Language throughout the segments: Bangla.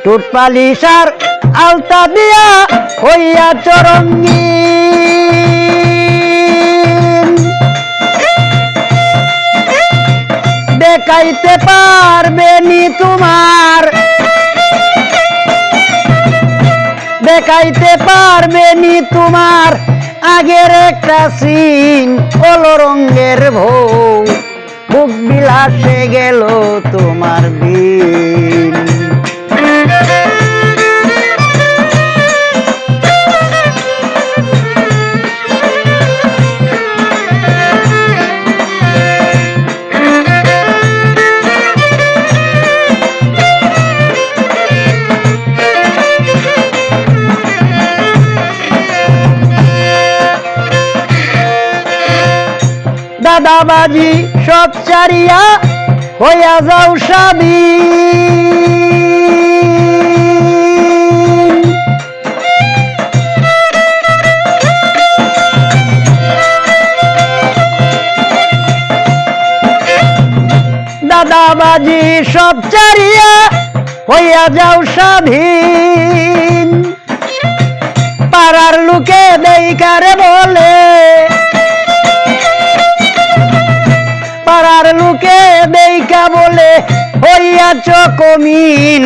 ঠোঁট পালিশ আর আলতা দিয়া হইয়া চরঙ্গীন দেখাইতে পারবে নি তোমার দেখাইতে পারবে নি তোমার আগের একটা সিন কালো রঙের বউ বুক বিলাসে গেল তোমার দিন দাদাবাজি সব চারিয়া হইয়া যাও স্বাধীন দাদাবাজি সব চারিয়া হইয়া যাও স্বাধীন পাড়ার লোকে দেইকারে বলে পাড়ার লোকে দেইকা বলে হইয়াছ কমিন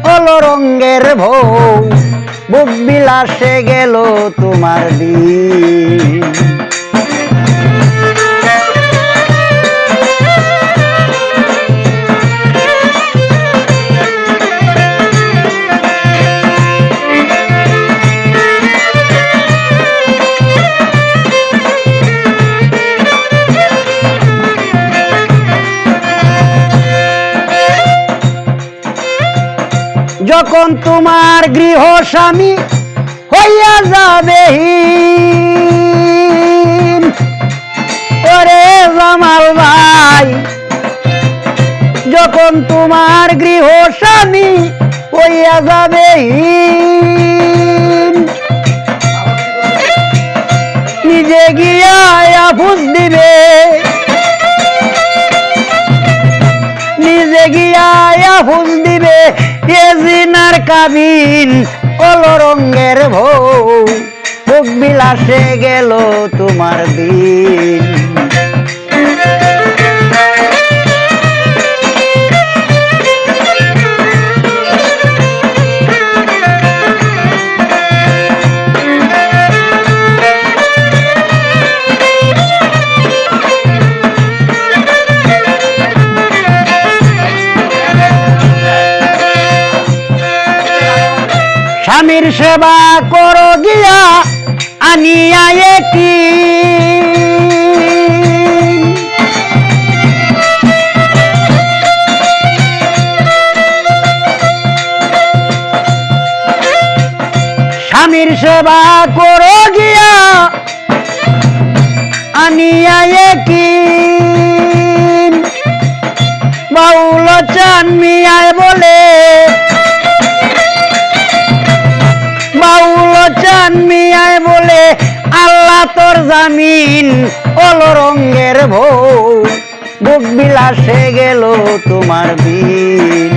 কালো রঙের বউ বুক বিলাসে গেল তোমার দিন যখন তোমার গৃহ স্বামী হইয়া যাবে ওরে জামাল ভাই যখন তোমার গৃহ স্বামী হইয়া যাবে নিজে গিয়া আফুস দিবে নিজে গিয়া আফুস দিবে এজিনার কাবিন কালো রঙের বউ বুক বিলাসে গেল তোমার দিন স্বামীর সেবা করো গিয়া আনিয়া একটি স্বামীর সেবা করো গিয়া আনিয়া একটি বাউল চান মিয়ায় বলে বাউল চান মিয়ায় বলে আল্লাহ তোর জামিন কালো রঙের বউ বুক বিলাসে গেল তোমার দিন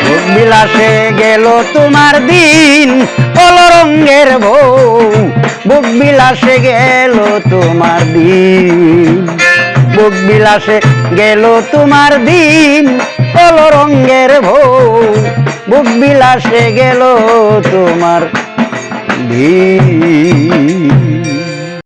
বুক বিলাসে গেল তোমার দিন কালো রঙের বউ বুক বিলাসে গেল তোমার দিন বুক বিলাসে গেল তোমার দিন কালো রঙের বউ বুক বিলাসে গেল তোমার দিন